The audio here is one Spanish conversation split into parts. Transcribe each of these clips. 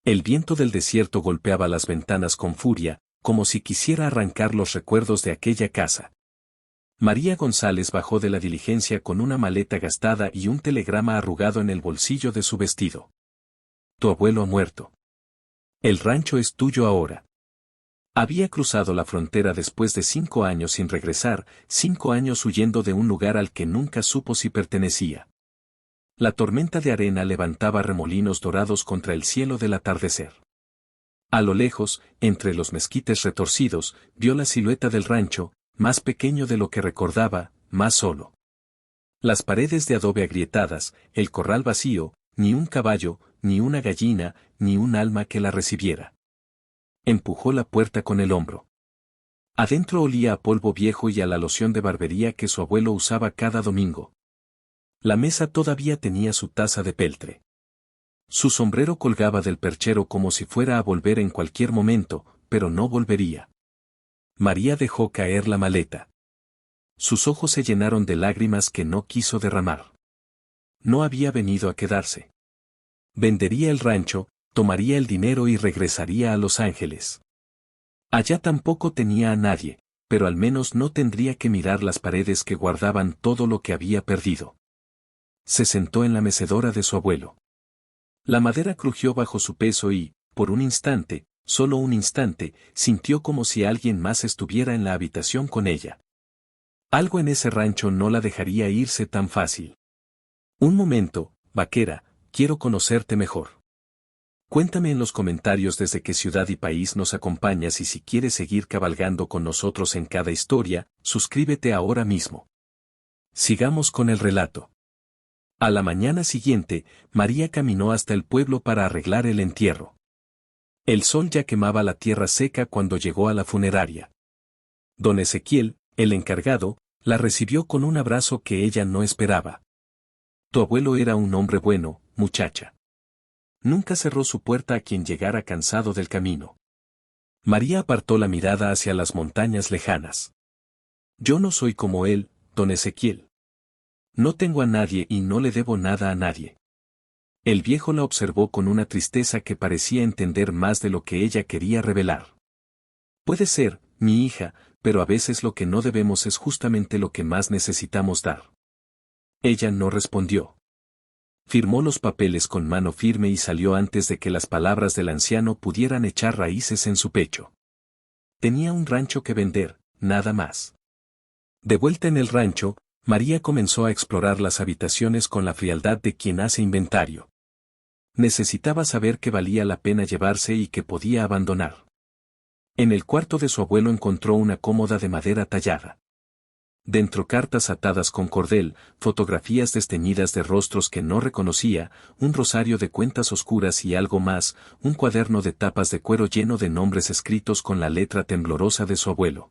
El viento del desierto golpeaba las ventanas con furia, como si quisiera arrancar los recuerdos de aquella casa. María González bajó de la diligencia con una maleta gastada y un telegrama arrugado en el bolsillo de su vestido. Tu abuelo ha muerto. El rancho es tuyo ahora. Había cruzado la frontera después de 5 años sin regresar, 5 años huyendo de un lugar al que nunca supo si pertenecía. La tormenta de arena levantaba remolinos dorados contra el cielo del atardecer. A lo lejos, entre los mezquites retorcidos, vio la silueta del rancho, más pequeño de lo que recordaba, más solo. Las paredes de adobe agrietadas, el corral vacío, ni un caballo, ni una gallina, ni un alma que la recibiera. Empujó la puerta con el hombro. Adentro olía a polvo viejo y a la loción de barbería que su abuelo usaba cada domingo. La mesa todavía tenía su taza de peltre. Su sombrero colgaba del perchero como si fuera a volver en cualquier momento, pero no volvería. María dejó caer la maleta. Sus ojos se llenaron de lágrimas que no quiso derramar. No había venido a quedarse. Vendería el rancho, tomaría el dinero y regresaría a Los Ángeles. Allá tampoco tenía a nadie, pero al menos no tendría que mirar las paredes que guardaban todo lo que había perdido. Se sentó en la mecedora de su abuelo. La madera crujió bajo su peso y, por un instante, solo un instante, sintió como si alguien más estuviera en la habitación con ella. Algo en ese rancho no la dejaría irse tan fácil. Un momento, vaquera, quiero conocerte mejor. Cuéntame en los comentarios desde qué ciudad y país nos acompañas y si quieres seguir cabalgando con nosotros en cada historia, suscríbete ahora mismo. Sigamos con el relato. A la mañana siguiente, María caminó hasta el pueblo para arreglar el entierro. El sol ya quemaba la tierra seca cuando llegó a la funeraria. Don Ezequiel, el encargado, la recibió con un abrazo que ella no esperaba. Tu abuelo era un hombre bueno, muchacha. Nunca cerró su puerta a quien llegara cansado del camino. María apartó la mirada hacia las montañas lejanas. Yo no soy como él, don Ezequiel. No tengo a nadie y no le debo nada a nadie. El viejo la observó con una tristeza que parecía entender más de lo que ella quería revelar. Puede ser, mi hija, pero a veces lo que no debemos es justamente lo que más necesitamos dar. Ella no respondió. Firmó los papeles con mano firme y salió antes de que las palabras del anciano pudieran echar raíces en su pecho. Tenía un rancho que vender, nada más. De vuelta en el rancho, María comenzó a explorar las habitaciones con la frialdad de quien hace inventario. Necesitaba saber qué valía la pena llevarse y qué podía abandonar. En el cuarto de su abuelo encontró una cómoda de madera tallada. Dentro cartas atadas con cordel, fotografías desteñidas de rostros que no reconocía, un rosario de cuentas oscuras y algo más, un cuaderno de tapas de cuero lleno de nombres escritos con la letra temblorosa de su abuelo.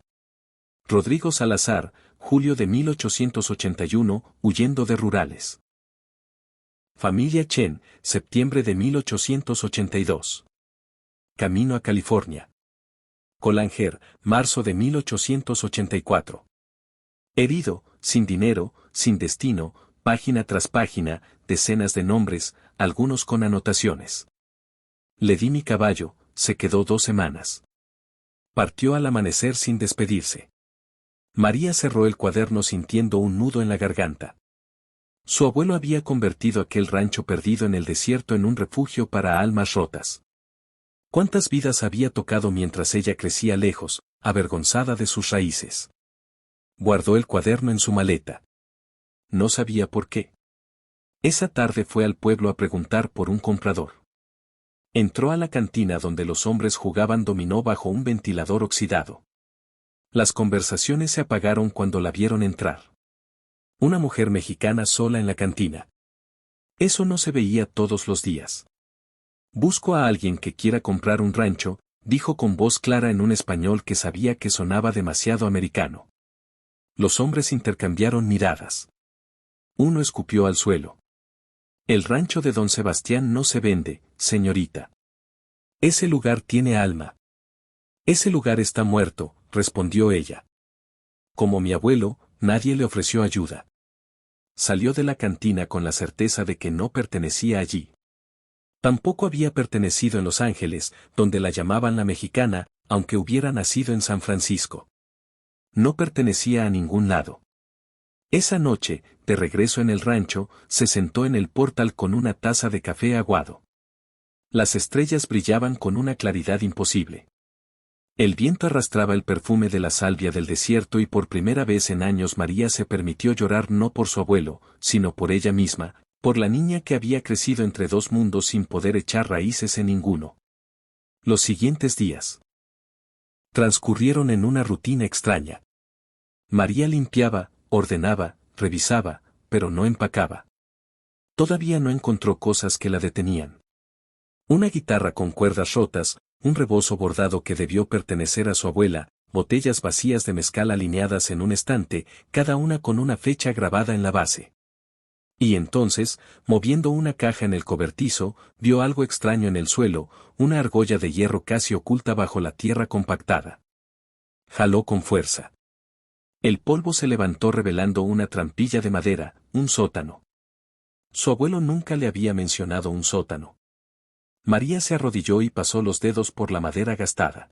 Rodrigo Salazar, julio de 1881, huyendo de rurales. Familia Chen, septiembre de 1882. Camino a California. Colanger, marzo de 1884. Herido, sin dinero, sin destino, página tras página, decenas de nombres, algunos con anotaciones. Le di mi caballo, se quedó 2 semanas. Partió al amanecer sin despedirse. María cerró el cuaderno sintiendo un nudo en la garganta. Su abuelo había convertido aquel rancho perdido en el desierto en un refugio para almas rotas. ¿Cuántas vidas había tocado mientras ella crecía lejos, avergonzada de sus raíces? Guardó el cuaderno en su maleta. No sabía por qué. Esa tarde fue al pueblo a preguntar por un comprador. Entró a la cantina donde los hombres jugaban dominó bajo un ventilador oxidado. Las conversaciones se apagaron cuando la vieron entrar. Una mujer mexicana sola en la cantina. Eso no se veía todos los días. Busco a alguien que quiera comprar un rancho, dijo con voz clara en un español que sabía que sonaba demasiado americano. Los hombres intercambiaron miradas. Uno escupió al suelo. El rancho de don Sebastián no se vende, señorita. Ese lugar tiene alma. Ese lugar está muerto, respondió ella. Como mi abuelo, nadie le ofreció ayuda. Salió de la cantina con la certeza de que no pertenecía allí. Tampoco había pertenecido en Los Ángeles, donde la llamaban la mexicana, aunque hubiera nacido en San Francisco. No pertenecía a ningún lado. Esa noche, de regreso en el rancho, se sentó en el portal con una taza de café aguado. Las estrellas brillaban con una claridad imposible. El viento arrastraba el perfume de la salvia del desierto y por primera vez en años María se permitió llorar no por su abuelo, sino por ella misma, por la niña que había crecido entre dos mundos sin poder echar raíces en ninguno. Los siguientes días transcurrieron en una rutina extraña. María limpiaba, ordenaba, revisaba, pero no empacaba. Todavía no encontró cosas que la detenían. Una guitarra con cuerdas rotas, un rebozo bordado que debió pertenecer a su abuela, botellas vacías de mezcal alineadas en un estante, cada una con una fecha grabada en la base. Y entonces, moviendo una caja en el cobertizo, vio algo extraño en el suelo, una argolla de hierro casi oculta bajo la tierra compactada. Jaló con fuerza. El polvo se levantó revelando una trampilla de madera, un sótano. Su abuelo nunca le había mencionado un sótano. María se arrodilló y pasó los dedos por la madera gastada.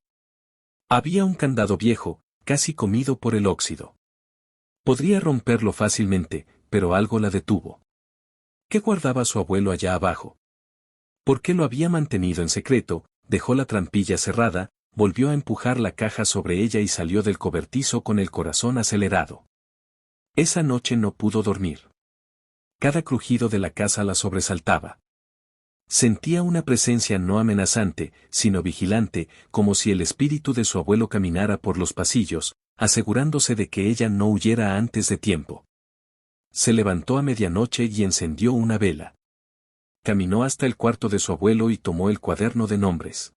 Había un candado viejo, casi comido por el óxido. Podría romperlo fácilmente, pero algo la detuvo. ¿Qué guardaba su abuelo allá abajo? ¿Por qué lo había mantenido en secreto? Dejó la trampilla cerrada, volvió a empujar la caja sobre ella y salió del cobertizo con el corazón acelerado. Esa noche no pudo dormir. Cada crujido de la casa la sobresaltaba. Sentía una presencia no amenazante, sino vigilante, como si el espíritu de su abuelo caminara por los pasillos, asegurándose de que ella no huyera antes de tiempo. Se levantó a medianoche y encendió una vela. Caminó hasta el cuarto de su abuelo y tomó el cuaderno de nombres.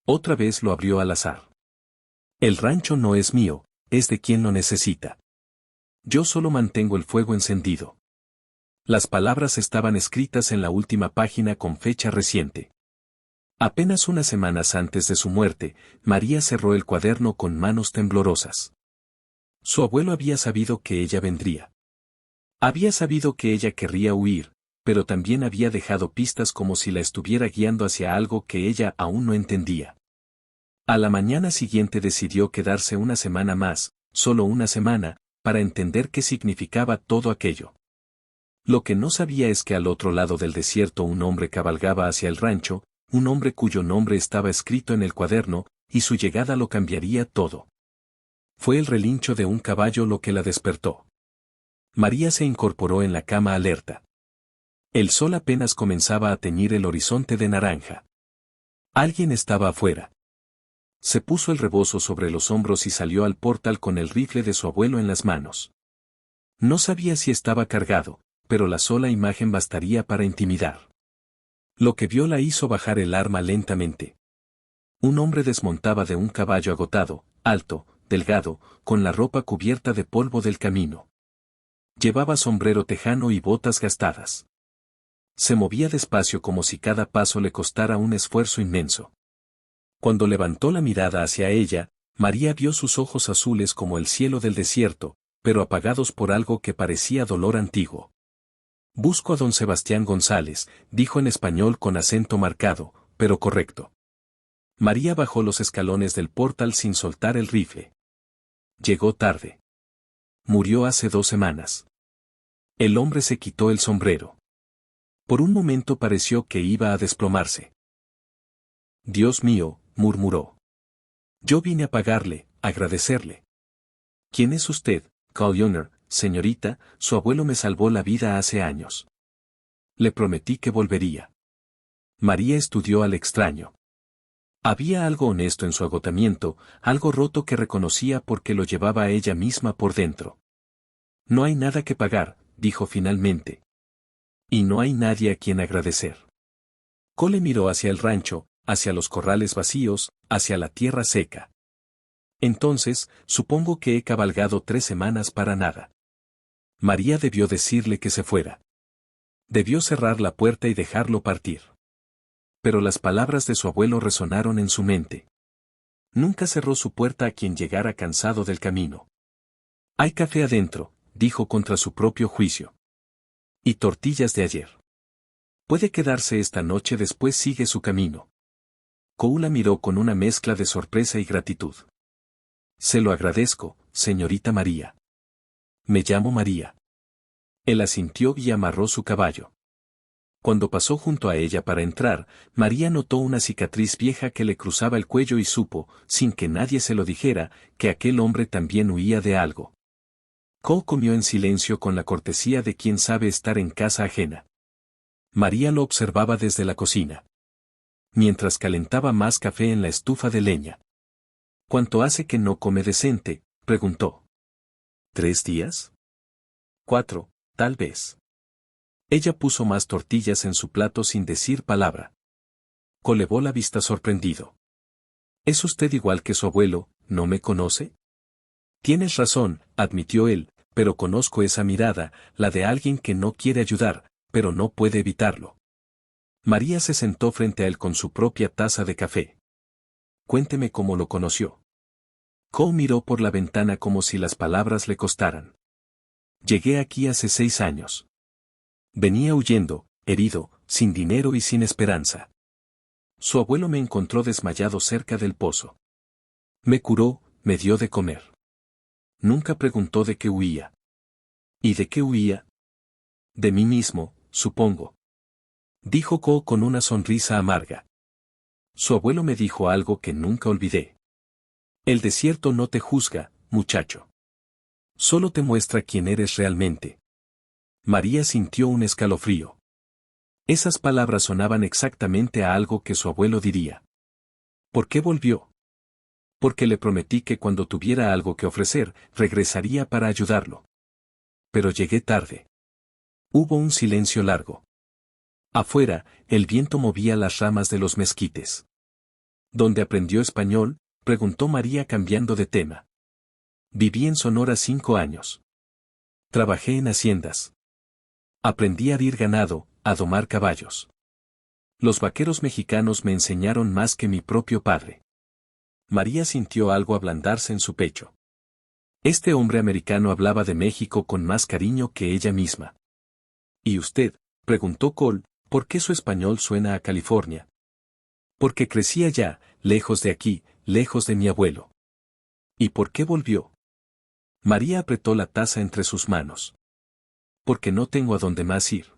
Otra vez lo abrió al azar. El rancho no es mío, es de quien lo necesita. Yo solo mantengo el fuego encendido. Las palabras estaban escritas en la última página con fecha reciente. Apenas unas semanas antes de su muerte, María cerró el cuaderno con manos temblorosas. Su abuelo había sabido que ella vendría. Había sabido que ella querría huir, pero también había dejado pistas como si la estuviera guiando hacia algo que ella aún no entendía. A la mañana siguiente decidió quedarse una semana más, solo una semana, para entender qué significaba todo aquello. Lo que no sabía es que al otro lado del desierto un hombre cabalgaba hacia el rancho, un hombre cuyo nombre estaba escrito en el cuaderno, y su llegada lo cambiaría todo. Fue el relincho de un caballo lo que la despertó. María se incorporó en la cama alerta. El sol apenas comenzaba a teñir el horizonte de naranja. Alguien estaba afuera. Se puso el rebozo sobre los hombros y salió al portal con el rifle de su abuelo en las manos. No sabía si estaba cargado, pero la sola imagen bastaría para intimidar. Lo que vio la hizo bajar el arma lentamente. Un hombre desmontaba de un caballo agotado, alto, delgado, con la ropa cubierta de polvo del camino. Llevaba sombrero tejano y botas gastadas. Se movía despacio como si cada paso le costara un esfuerzo inmenso. Cuando levantó la mirada hacia ella, María vio sus ojos azules como el cielo del desierto, pero apagados por algo que parecía dolor antiguo. Busco a don Sebastián González, dijo en español con acento marcado, pero correcto. María bajó los escalones del portal sin soltar el rifle. Llegó tarde. Murió hace 2 semanas. El hombre se quitó el sombrero. Por un momento pareció que iba a desplomarse. Dios mío, murmuró. Yo vine a pagarle, a agradecerle. ¿Quién es usted, Carl Jr., señorita? Su abuelo me salvó la vida hace años. Le prometí que volvería. María estudió al extraño. Había algo honesto en su agotamiento, algo roto que reconocía porque lo llevaba a ella misma por dentro. No hay nada que pagar, dijo finalmente. Y no hay nadie a quien agradecer. Cole miró hacia el rancho, hacia los corrales vacíos, hacia la tierra seca. Entonces, supongo que he cabalgado 3 semanas para nada. María debió decirle que se fuera. Debió cerrar la puerta y dejarlo partir. Pero las palabras de su abuelo resonaron en su mente. Nunca cerró su puerta a quien llegara cansado del camino. Hay café adentro, dijo contra su propio juicio. Y tortillas de ayer. Puede quedarse esta noche, después sigue su camino. Cole la miró con una mezcla de sorpresa y gratitud. Se lo agradezco, señorita María. Me llamo María. Él asintió y amarró su caballo. Cuando pasó junto a ella para entrar, María notó una cicatriz vieja que le cruzaba el cuello y supo, sin que nadie se lo dijera, que aquel hombre también huía de algo. Cole comió en silencio con la cortesía de quien sabe estar en casa ajena. María lo observaba desde la cocina, mientras calentaba más café en la estufa de leña. ¿Cuánto hace que no come decente?, preguntó. ¿3 días? 4, tal vez. Ella puso más tortillas en su plato sin decir palabra. Cole elevó la vista sorprendido. ¿Es usted igual que su abuelo, no me conoce? Tienes razón, admitió él, pero conozco esa mirada, la de alguien que no quiere ayudar, pero no puede evitarlo. María se sentó frente a él con su propia taza de café. Cuénteme cómo lo conoció. Cole miró por la ventana como si las palabras le costaran. Llegué aquí hace 6 años. Venía huyendo, herido, sin dinero y sin esperanza. Su abuelo me encontró desmayado cerca del pozo. Me curó, me dio de comer. Nunca preguntó de qué huía. ¿Y de qué huía? De mí mismo, supongo. Dijo Cole con una sonrisa amarga. Su abuelo me dijo algo que nunca olvidé. El desierto no te juzga, muchacho. Solo te muestra quién eres realmente. María sintió un escalofrío. Esas palabras sonaban exactamente a algo que su abuelo diría. ¿Por qué volvió? Porque le prometí que cuando tuviera algo que ofrecer, regresaría para ayudarlo. Pero llegué tarde. Hubo un silencio largo. Afuera, el viento movía las ramas de los mezquites. ¿Dónde aprendió español?, preguntó María cambiando de tema. Viví en Sonora 5 años. Trabajé en haciendas. Aprendí a herir ganado, a domar caballos. Los vaqueros mexicanos me enseñaron más que mi propio padre. María sintió algo ablandarse en su pecho. Este hombre americano hablaba de México con más cariño que ella misma. ¿Y usted?, preguntó Cole, ¿por qué su español suena a California? Porque crecí allá, lejos de aquí, lejos de mi abuelo. ¿Y por qué volvió? María apretó la taza entre sus manos. Porque no tengo a dónde más ir.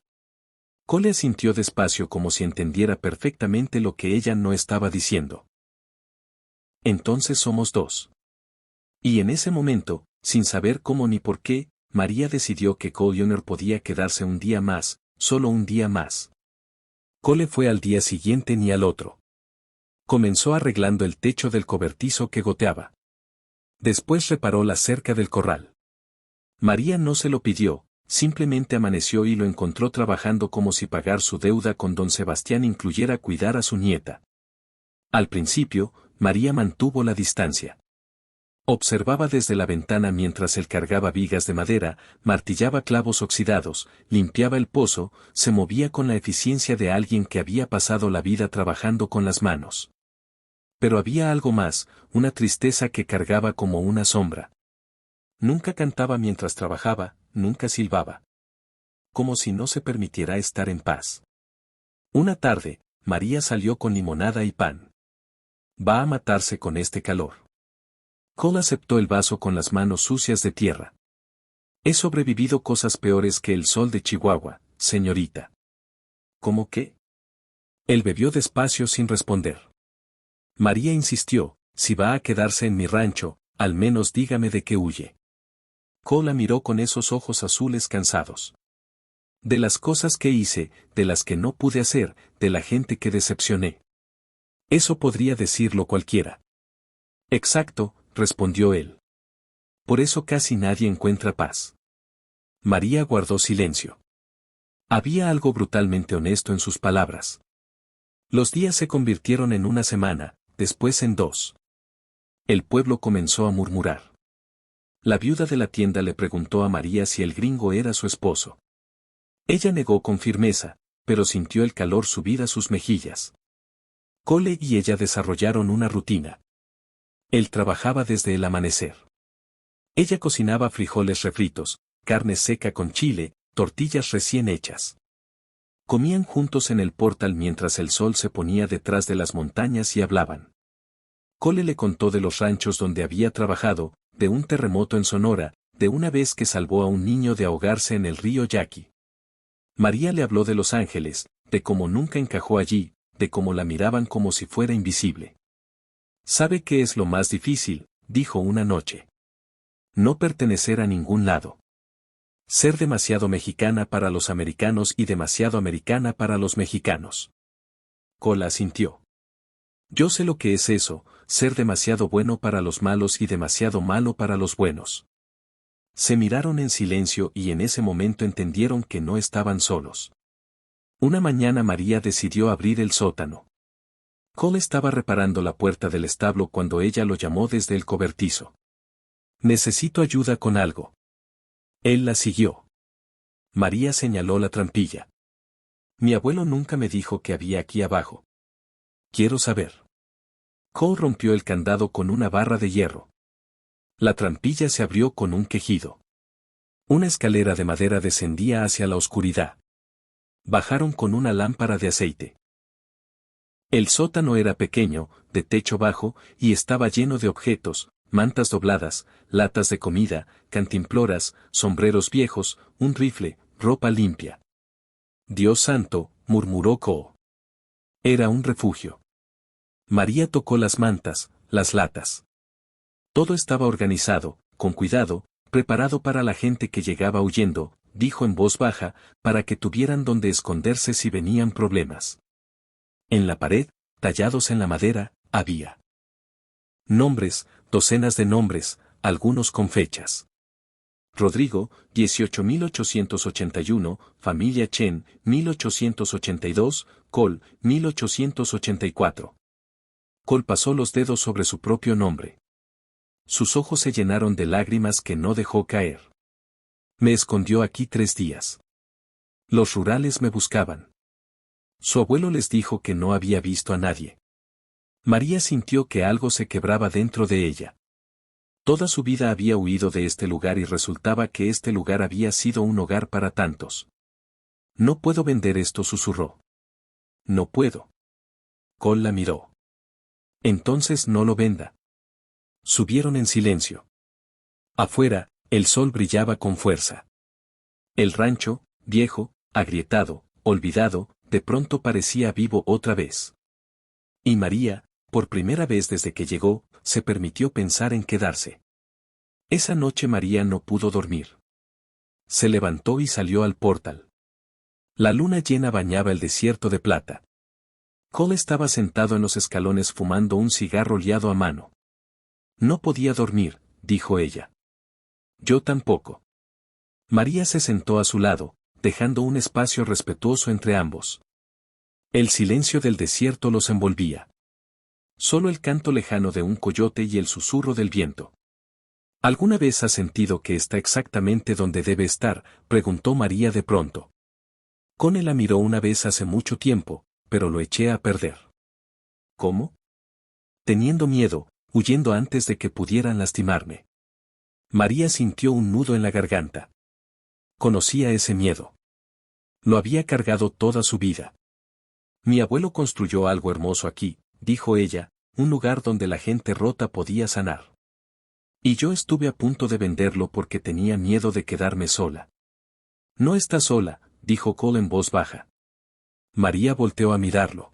Cole asintió despacio como si entendiera perfectamente lo que ella no estaba diciendo. Entonces somos 2. Y en ese momento, sin saber cómo ni por qué, María decidió que Cole Jr. podía quedarse un día más, solo un día más. Cole fue al día siguiente ni al otro. Comenzó arreglando el techo del cobertizo que goteaba. Después reparó la cerca del corral. María no se lo pidió, simplemente amaneció y lo encontró trabajando como si pagar su deuda con don Sebastián incluyera cuidar a su nieta. Al principio, María mantuvo la distancia. Observaba desde la ventana mientras él cargaba vigas de madera, martillaba clavos oxidados, limpiaba el pozo, se movía con la eficiencia de alguien que había pasado la vida trabajando con las manos. Pero había algo más, una tristeza que cargaba como una sombra. Nunca cantaba mientras trabajaba, nunca silbaba. Como si no se permitiera estar en paz. Una tarde, María salió con limonada y pan. Va a matarse con este calor. Cole aceptó el vaso con las manos sucias de tierra. He sobrevivido cosas peores que el sol de Chihuahua, señorita. ¿Cómo qué? Él bebió despacio sin responder. María insistió, si va a quedarse en mi rancho, al menos dígame de qué huye. Cole la miró con esos ojos azules cansados. De las cosas que hice, de las que no pude hacer, de la gente que decepcioné. Eso podría decirlo cualquiera. Exacto, respondió él. Por eso casi nadie encuentra paz. María guardó silencio. Había algo brutalmente honesto en sus palabras. Los días se convirtieron en una semana, después en 2. El pueblo comenzó a murmurar. La viuda de la tienda le preguntó a María si el gringo era su esposo. Ella negó con firmeza, pero sintió el calor subir a sus mejillas. Cole y ella desarrollaron una rutina. Él trabajaba desde el amanecer. Ella cocinaba frijoles refritos, carne seca con chile, tortillas recién hechas. Comían juntos en el portal mientras el sol se ponía detrás de las montañas y hablaban. Cole le contó de los ranchos donde había trabajado, de un terremoto en Sonora, de una vez que salvó a un niño de ahogarse en el río Yaqui. María le habló de Los Ángeles, de cómo nunca encajó allí, de cómo la miraban como si fuera invisible. ¿Sabe qué es lo más difícil?, dijo una noche. No pertenecer a ningún lado. Ser demasiado mexicana para los americanos y demasiado americana para los mexicanos. Cole asintió. Yo sé lo que es eso, ser demasiado bueno para los malos y demasiado malo para los buenos. Se miraron en silencio y en ese momento entendieron que no estaban solos. Una mañana María decidió abrir el sótano. Cole estaba reparando la puerta del establo cuando ella lo llamó desde el cobertizo. Necesito ayuda con algo. Él la siguió. María señaló la trampilla. Mi abuelo nunca me dijo que había aquí abajo. Quiero saber. Cole rompió el candado con una barra de hierro. La trampilla se abrió con un quejido. Una escalera de madera descendía hacia la oscuridad. Bajaron con una lámpara de aceite. El sótano era pequeño, de techo bajo, y estaba lleno de objetos, mantas dobladas, latas de comida, cantimploras, sombreros viejos, un rifle, ropa limpia. Dios santo, murmuró Cole. Era un refugio. María tocó las mantas, las latas. Todo estaba organizado, con cuidado, preparado para la gente que llegaba huyendo, dijo en voz baja, para que tuvieran donde esconderse si venían problemas. En la pared, tallados en la madera, había nombres, docenas de nombres, algunos con fechas. Rodrigo, 18.881, familia Chen, 1882, Cole, 1884. Cole pasó los dedos sobre su propio nombre. Sus ojos se llenaron de lágrimas que no dejó caer. Me escondió aquí 3 días. Los rurales me buscaban. Su abuelo les dijo que no había visto a nadie. María sintió que algo se quebraba dentro de ella. Toda su vida había huido de este lugar y resultaba que este lugar había sido un hogar para tantos. No puedo vender esto, susurró. No puedo. Cole la miró. Entonces no lo venda. Subieron en silencio. Afuera, el sol brillaba con fuerza. El rancho, viejo, agrietado, olvidado, de pronto parecía vivo otra vez. Y María, por primera vez desde que llegó, se permitió pensar en quedarse. Esa noche María no pudo dormir. Se levantó y salió al portal. La luna llena bañaba el desierto de plata. Cole estaba sentado en los escalones fumando un cigarro liado a mano. No podía dormir, dijo ella. Yo tampoco. María se sentó a su lado, dejando un espacio respetuoso entre ambos. El silencio del desierto los envolvía. Solo el canto lejano de un coyote y el susurro del viento. ¿Alguna vez has sentido que está exactamente donde debe estar?, preguntó María de pronto. Cole la miró una vez hace mucho tiempo, pero lo eché a perder. ¿Cómo? Teniendo miedo, huyendo antes de que pudieran lastimarme. María sintió un nudo en la garganta. Conocía ese miedo. Lo había cargado toda su vida. Mi abuelo construyó algo hermoso aquí, dijo ella, un lugar donde la gente rota podía sanar. Y yo estuve a punto de venderlo porque tenía miedo de quedarme sola. No está sola, dijo Cole en voz baja. María volteó a mirarlo.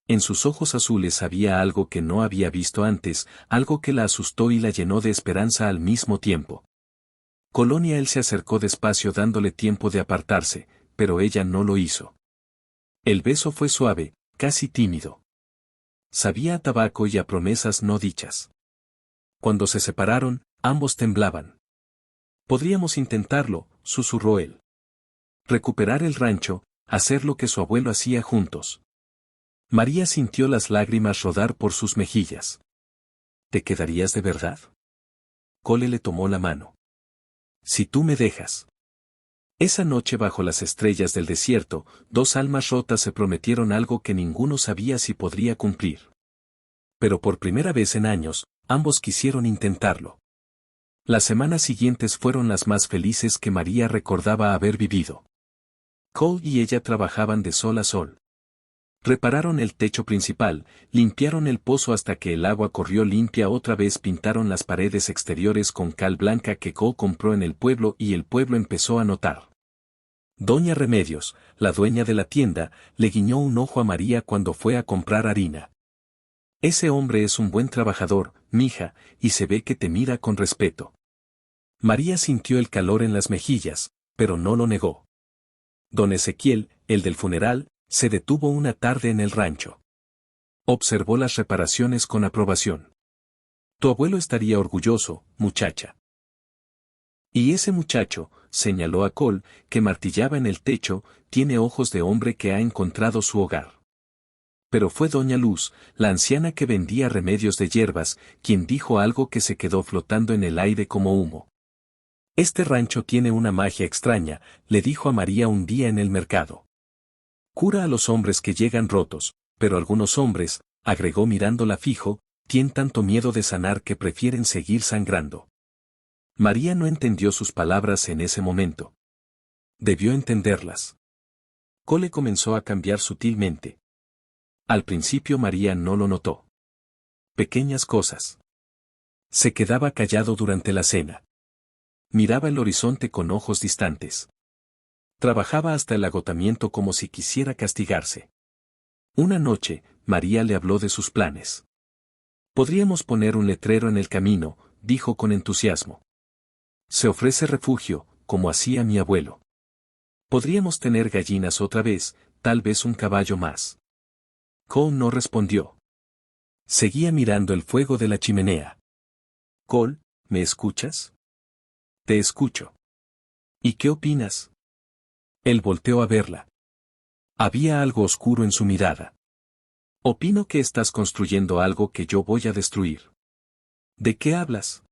En sus ojos azules había algo que no había visto antes, algo que la asustó y la llenó de esperanza al mismo tiempo. Colonia él se acercó despacio dándole tiempo de apartarse, pero ella no lo hizo. El beso fue suave, casi tímido. Sabía a tabaco y a promesas no dichas. Cuando se separaron, ambos temblaban. Podríamos intentarlo, susurró él. Recuperar el rancho, hacer lo que su abuelo hacía juntos. María sintió las lágrimas rodar por sus mejillas. ¿Te quedarías de verdad? Cole le tomó la mano. Si tú me dejas. Esa noche bajo las estrellas del desierto, 2 almas rotas se prometieron algo que ninguno sabía si podría cumplir. Pero por primera vez en años, ambos quisieron intentarlo. Las semanas siguientes fueron las más felices que María recordaba haber vivido. Cole y ella trabajaban de sol a sol. Repararon el techo principal, limpiaron el pozo hasta que el agua corrió limpia otra vez, pintaron las paredes exteriores con cal blanca que Cole compró en el pueblo y el pueblo empezó a notar. Doña Remedios, la dueña de la tienda, le guiñó un ojo a María cuando fue a comprar harina. Ese hombre es un buen trabajador, mija, y se ve que te mira con respeto. María sintió el calor en las mejillas, pero no lo negó. Don Ezequiel, el del funeral, se detuvo una tarde en el rancho. Observó las reparaciones con aprobación. Tu abuelo estaría orgulloso, muchacha. Y ese muchacho, señaló a Cole, que martillaba en el techo, tiene ojos de hombre que ha encontrado su hogar. Pero fue doña Luz, la anciana que vendía remedios de hierbas, quien dijo algo que se quedó flotando en el aire como humo. Este rancho tiene una magia extraña, le dijo a María un día en el mercado. Cura a los hombres que llegan rotos, pero algunos hombres, agregó mirándola fijo, tienen tanto miedo de sanar que prefieren seguir sangrando. María no entendió sus palabras en ese momento. Debió entenderlas. Cole comenzó a cambiar sutilmente. Al principio María no lo notó. Pequeñas cosas. Se quedaba callado durante la cena. Miraba el horizonte con ojos distantes. Trabajaba hasta el agotamiento como si quisiera castigarse. Una noche, María le habló de sus planes. Podríamos poner un letrero en el camino, dijo con entusiasmo. Se ofrece refugio, como hacía mi abuelo. Podríamos tener gallinas otra vez, tal vez un caballo más. Cole no respondió. Seguía mirando el fuego de la chimenea. Cole, ¿me escuchas? Te escucho. ¿Y qué opinas? Él volteó a verla. Había algo oscuro en su mirada. Opino que estás construyendo algo que yo voy a destruir. ¿De qué hablas?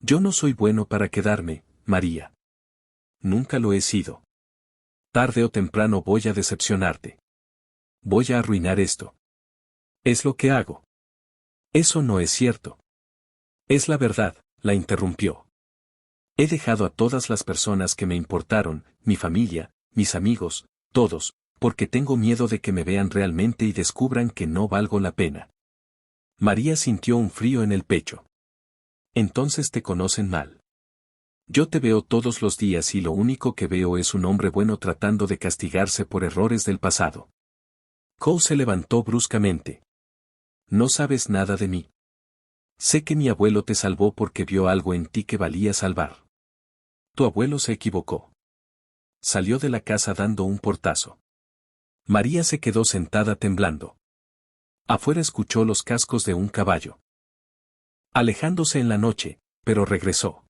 Yo no soy bueno para quedarme, María. Nunca lo he sido. Tarde o temprano voy a decepcionarte. Voy a arruinar esto. Es lo que hago. Eso no es cierto. Es la verdad, la interrumpió. He dejado a todas las personas que me importaron, mi familia, mis amigos, todos, porque tengo miedo de que me vean realmente y descubran que no valgo la pena. María sintió un frío en el pecho. Entonces te conocen mal. Yo te veo todos los días y lo único que veo es un hombre bueno tratando de castigarse por errores del pasado. Cole se levantó bruscamente. No sabes nada de mí. Sé que mi abuelo te salvó porque vio algo en ti que valía salvar. Tu abuelo se equivocó. Salió de la casa dando un portazo. María se quedó sentada temblando. Afuera escuchó los cascos de un caballo. Alejándose en la noche, pero regresó.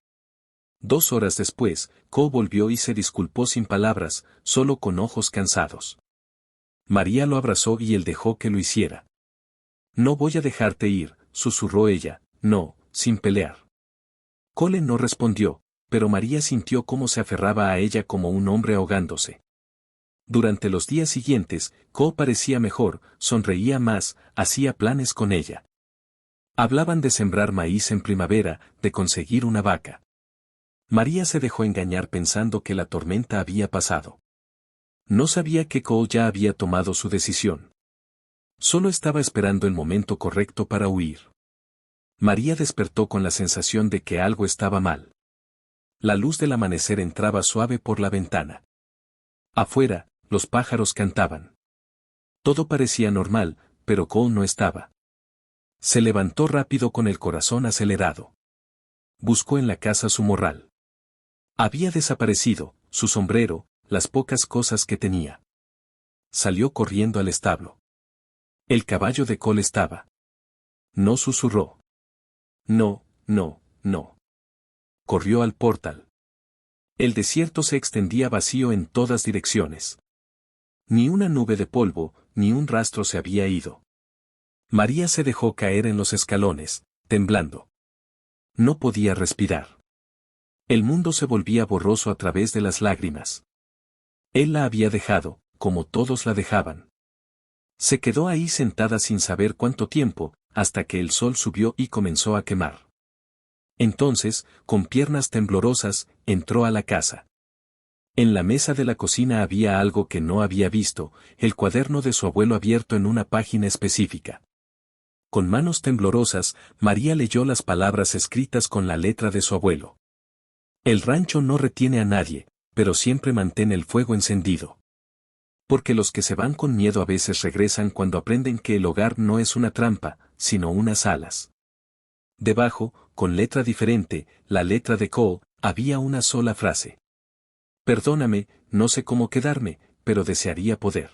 2 horas después, Cole volvió y se disculpó sin palabras, solo con ojos cansados. María lo abrazó y él dejó que lo hiciera. No voy a dejarte ir, susurró ella, no, sin pelear. Cole no respondió, pero María sintió cómo se aferraba a ella como un hombre ahogándose. Durante los días siguientes, Cole parecía mejor, sonreía más, hacía planes con ella. Hablaban de sembrar maíz en primavera, de conseguir una vaca. María se dejó engañar pensando que la tormenta había pasado. No sabía que Cole ya había tomado su decisión. Solo estaba esperando el momento correcto para huir. María despertó con la sensación de que algo estaba mal. La luz del amanecer entraba suave por la ventana. Afuera, los pájaros cantaban. Todo parecía normal, pero Cole no estaba. Se levantó rápido con el corazón acelerado. Buscó en la casa su morral. Había desaparecido, su sombrero, las pocas cosas que tenía. Salió corriendo al establo. El caballo de Cole estaba. No susurró. No, no, no. Corrió al portal. El desierto se extendía vacío en todas direcciones. Ni una nube de polvo, ni un rastro se había ido. María se dejó caer en los escalones, temblando. No podía respirar. El mundo se volvía borroso a través de las lágrimas. Él la había dejado, como todos la dejaban. Se quedó ahí sentada sin saber cuánto tiempo, hasta que el sol subió y comenzó a quemar. Entonces, con piernas temblorosas, entró a la casa. En la mesa de la cocina había algo que no había visto, el cuaderno de su abuelo abierto en una página específica. Con manos temblorosas, María leyó las palabras escritas con la letra de su abuelo. El rancho no retiene a nadie, pero siempre mantén el fuego encendido. Porque los que se van con miedo a veces regresan cuando aprenden que el hogar no es una trampa, sino unas alas. Debajo, con letra diferente, la letra de Cole, había una sola frase. Perdóname, no sé cómo quedarme, pero desearía poder.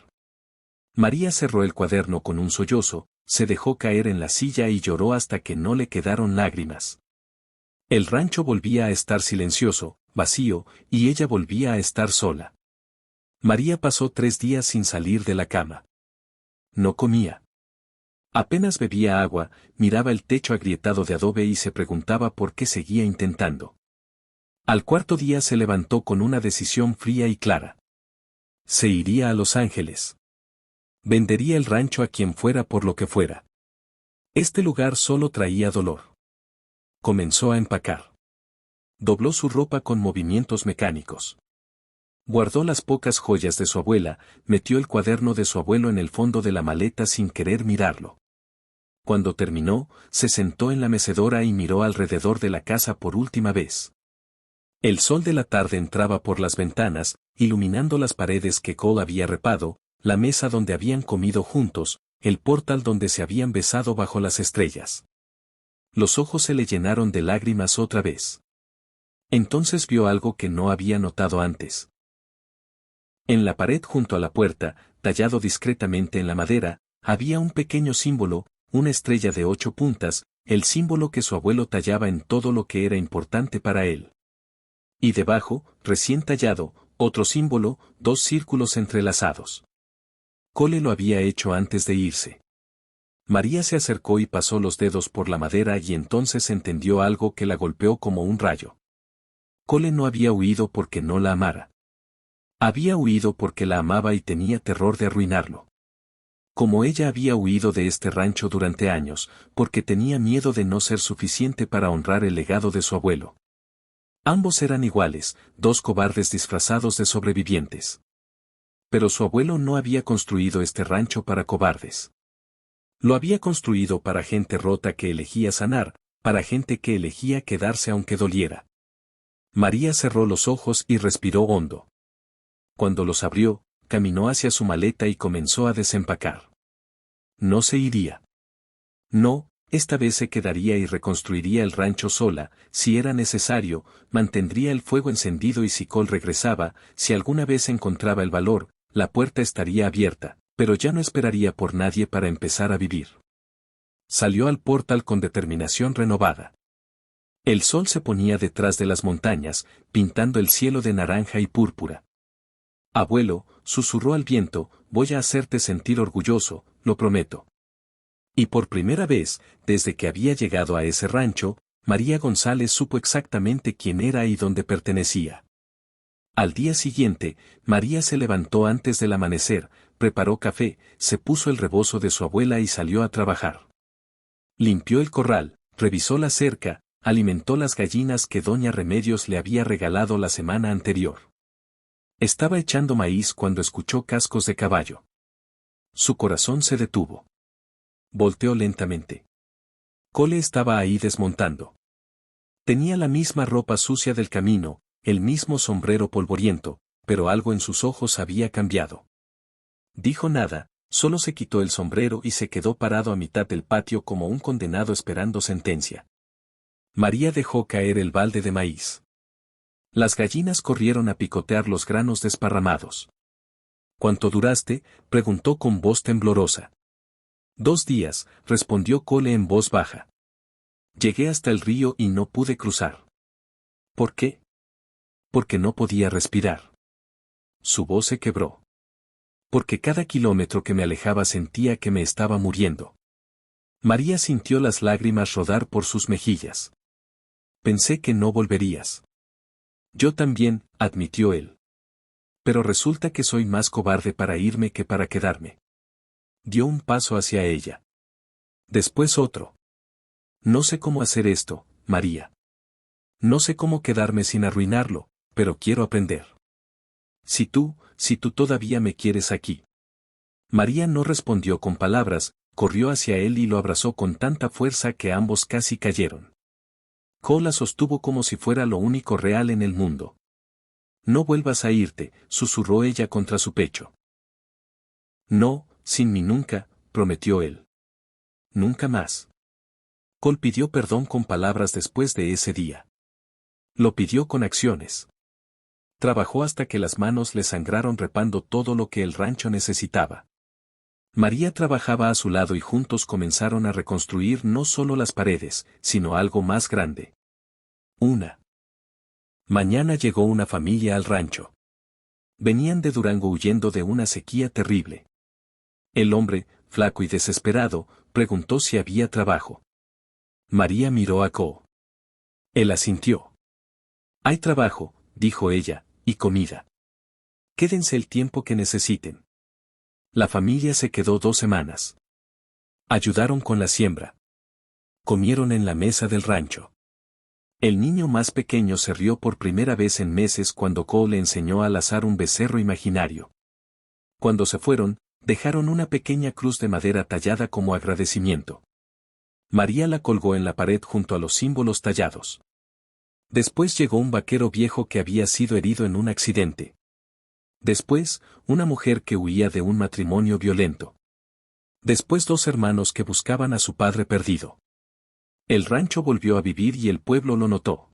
María cerró el cuaderno con un sollozo, se dejó caer en la silla y lloró hasta que no le quedaron lágrimas. El rancho volvía a estar silencioso, vacío, y ella volvía a estar sola. María pasó 3 días sin salir de la cama. No comía. Apenas bebía agua, miraba el techo agrietado de adobe y se preguntaba por qué seguía intentando. Al 4.º día se levantó con una decisión fría y clara. Se iría a Los Ángeles. Vendería el rancho a quien fuera por lo que fuera. Este lugar solo traía dolor. Comenzó a empacar. Dobló su ropa con movimientos mecánicos. Guardó las pocas joyas de su abuela, metió el cuaderno de su abuelo en el fondo de la maleta sin querer mirarlo. Cuando terminó, se sentó en la mecedora y miró alrededor de la casa por última vez. El sol de la tarde entraba por las ventanas, iluminando las paredes que Cole había repado, la mesa donde habían comido juntos, el portal donde se habían besado bajo las estrellas. Los ojos se le llenaron de lágrimas otra vez. Entonces vio algo que no había notado antes. En la pared junto a la puerta, tallado discretamente en la madera, había un pequeño símbolo, una estrella de 8 puntas, el símbolo que su abuelo tallaba en todo lo que era importante para él. Y debajo, recién tallado, otro símbolo, 2 círculos entrelazados. Cole lo había hecho antes de irse. María se acercó y pasó los dedos por la madera y entonces entendió algo que la golpeó como un rayo. Cole no había huido porque no la amara. Había huido porque la amaba y tenía terror de arruinarlo. Como ella había huido de este rancho durante años, porque tenía miedo de no ser suficiente para honrar el legado de su abuelo. Ambos eran iguales, 2 cobardes disfrazados de sobrevivientes. Pero su abuelo no había construido este rancho para cobardes. Lo había construido para gente rota que elegía sanar, para gente que elegía quedarse aunque doliera. María cerró los ojos y respiró hondo. Cuando los abrió, caminó hacia su maleta y comenzó a desempacar. No se iría. No, esta vez se quedaría y reconstruiría el rancho sola, si era necesario, mantendría el fuego encendido y si Cole regresaba, si alguna vez encontraba el valor, la puerta estaría abierta, pero ya no esperaría por nadie para empezar a vivir. Salió al portal con determinación renovada. El sol se ponía detrás de las montañas, pintando el cielo de naranja y púrpura. Abuelo, susurró al viento, voy a hacerte sentir orgulloso, lo prometo. Y por primera vez, desde que había llegado a ese rancho, María González supo exactamente quién era y dónde pertenecía. Al día siguiente, María se levantó antes del amanecer, preparó café, se puso el rebozo de su abuela y salió a trabajar. Limpió el corral, revisó la cerca, alimentó las gallinas que doña Remedios le había regalado la semana anterior. Estaba echando maíz cuando escuchó cascos de caballo. Su corazón se detuvo. Volteó lentamente. Cole estaba ahí desmontando. Tenía la misma ropa sucia del camino, el mismo sombrero polvoriento, pero algo en sus ojos había cambiado. Dijo nada, solo se quitó el sombrero y se quedó parado a mitad del patio como un condenado esperando sentencia. María dejó caer el balde de maíz. Las gallinas corrieron a picotear los granos desparramados. ¿Cuánto duraste?, preguntó con voz temblorosa. 2 días, respondió Cole en voz baja. Llegué hasta el río y no pude cruzar. ¿Por qué? Porque no podía respirar. Su voz se quebró. Porque cada kilómetro que me alejaba sentía que me estaba muriendo. María sintió las lágrimas rodar por sus mejillas. Pensé que no volverías. Yo también, admitió él. Pero resulta que soy más cobarde para irme que para quedarme. Dio un paso hacia ella. Después otro. No sé cómo hacer esto, María. No sé cómo quedarme sin arruinarlo, pero quiero aprender. Si tú todavía me quieres aquí. María no respondió con palabras, corrió hacia él y lo abrazó con tanta fuerza que ambos casi cayeron. Cole la sostuvo como si fuera lo único real en el mundo. No vuelvas a irte, susurró ella contra su pecho. No, sin mí nunca, prometió él. Nunca más. Cole pidió perdón con palabras después de ese día. Lo pidió con acciones. Trabajó hasta que las manos le sangraron repando todo lo que el rancho necesitaba. María trabajaba a su lado y juntos comenzaron a reconstruir no solo las paredes, sino algo más grande. Una mañana llegó una familia al rancho. Venían de Durango huyendo de una sequía terrible. El hombre, flaco y desesperado, preguntó si había trabajo. María miró a Cole. Él asintió. Hay trabajo, dijo ella, y comida. Quédense el tiempo que necesiten. La familia se quedó 2 semanas. Ayudaron con la siembra. Comieron en la mesa del rancho. El niño más pequeño se rió por primera vez en meses cuando Cole le enseñó al azar un becerro imaginario. Cuando se fueron, dejaron una pequeña cruz de madera tallada como agradecimiento. María la colgó en la pared junto a los símbolos tallados. Después llegó un vaquero viejo que había sido herido en un accidente. Después, una mujer que huía de un matrimonio violento. Después 2 hermanos que buscaban a su padre perdido. El rancho volvió a vivir y el pueblo lo notó.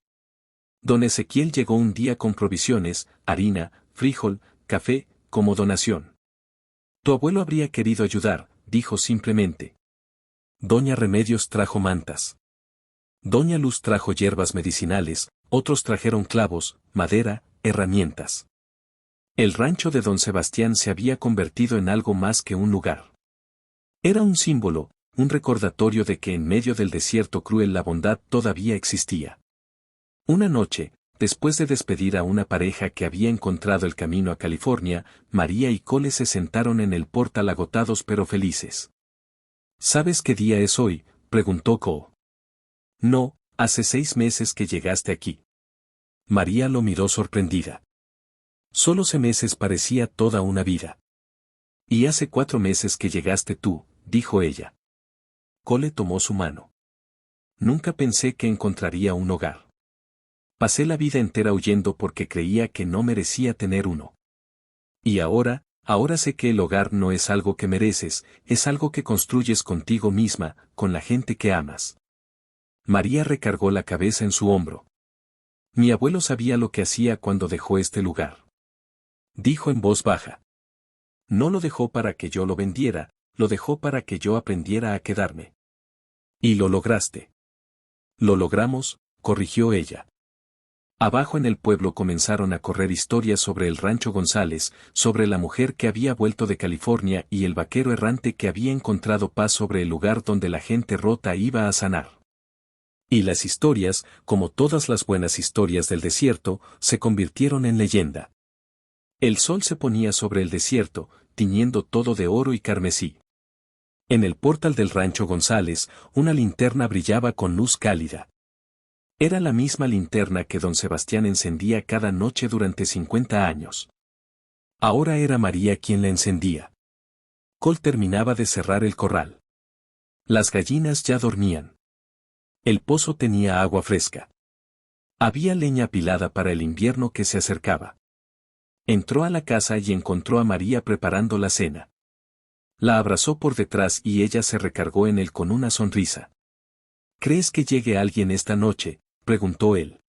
Don Ezequiel llegó un día con provisiones, harina, frijol, café, como donación. Tu abuelo habría querido ayudar, dijo simplemente. Doña Remedios trajo mantas. Doña Luz trajo hierbas medicinales, otros trajeron clavos, madera, herramientas. El rancho de don Sebastián se había convertido en algo más que un lugar. Era un símbolo, un recordatorio de que en medio del desierto cruel la bondad todavía existía. Una noche, después de despedir a una pareja que había encontrado el camino a California, María y Cole se sentaron en el portal agotados pero felices. ¿Sabes qué día es hoy?, preguntó Cole. No, hace 6 meses que llegaste aquí. María lo miró sorprendida. Solo 6 meses parecía toda una vida. Y hace 4 meses que llegaste tú, dijo ella. Cole tomó su mano. Nunca pensé que encontraría un hogar. Pasé la vida entera huyendo porque creía que no merecía tener uno. Y ahora sé que el hogar no es algo que mereces, es algo que construyes contigo misma, con la gente que amas. María recargó la cabeza en su hombro. Mi abuelo sabía lo que hacía cuando dejó este lugar. Dijo en voz baja. No lo dejó para que yo lo vendiera, lo dejó para que yo aprendiera a quedarme. Y lo lograste. Lo logramos, corrigió ella. Abajo en el pueblo comenzaron a correr historias sobre el rancho González, sobre la mujer que había vuelto de California y el vaquero errante que había encontrado paz sobre el lugar donde la gente rota iba a sanar. Y las historias, como todas las buenas historias del desierto, se convirtieron en leyenda. El sol se ponía sobre el desierto, tiñendo todo de oro y carmesí. En el portal del rancho González, una linterna brillaba con luz cálida. Era la misma linterna que don Sebastián encendía cada noche durante 50 años. Ahora era María quien la encendía. Cole terminaba de cerrar el corral. Las gallinas ya dormían. El pozo tenía agua fresca. Había leña apilada para el invierno que se acercaba. Entró a la casa y encontró a María preparando la cena. La abrazó por detrás y ella se recargó en él con una sonrisa. ¿Crees que llegue alguien esta noche?, preguntó él.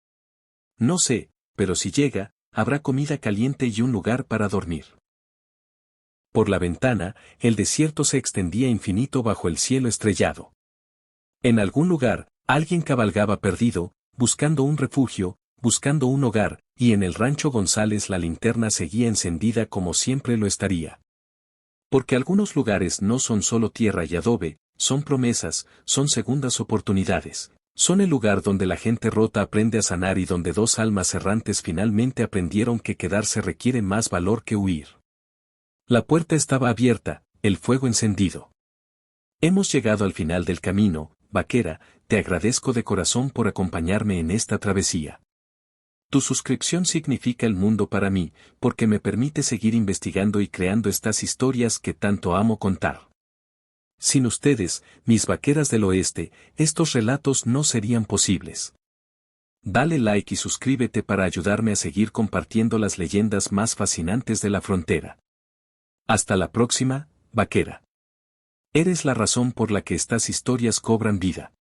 No sé, pero si llega, habrá comida caliente y un lugar para dormir. Por la ventana, el desierto se extendía infinito bajo el cielo estrellado. En algún lugar, alguien cabalgaba perdido, buscando un refugio, buscando un hogar, y en el rancho González la linterna seguía encendida como siempre lo estaría. Porque algunos lugares no son solo tierra y adobe, son promesas, son segundas oportunidades. Son el lugar donde la gente rota aprende a sanar y donde 2 almas errantes finalmente aprendieron que quedarse requiere más valor que huir. La puerta estaba abierta, el fuego encendido. Hemos llegado al final del camino, vaquera, te agradezco de corazón por acompañarme en esta travesía. Tu suscripción significa el mundo para mí, porque me permite seguir investigando y creando estas historias que tanto amo contar. Sin ustedes, mis vaqueras del oeste, estos relatos no serían posibles. Dale like y suscríbete para ayudarme a seguir compartiendo las leyendas más fascinantes de la frontera. Hasta la próxima, vaquera. Eres la razón por la que estas historias cobran vida.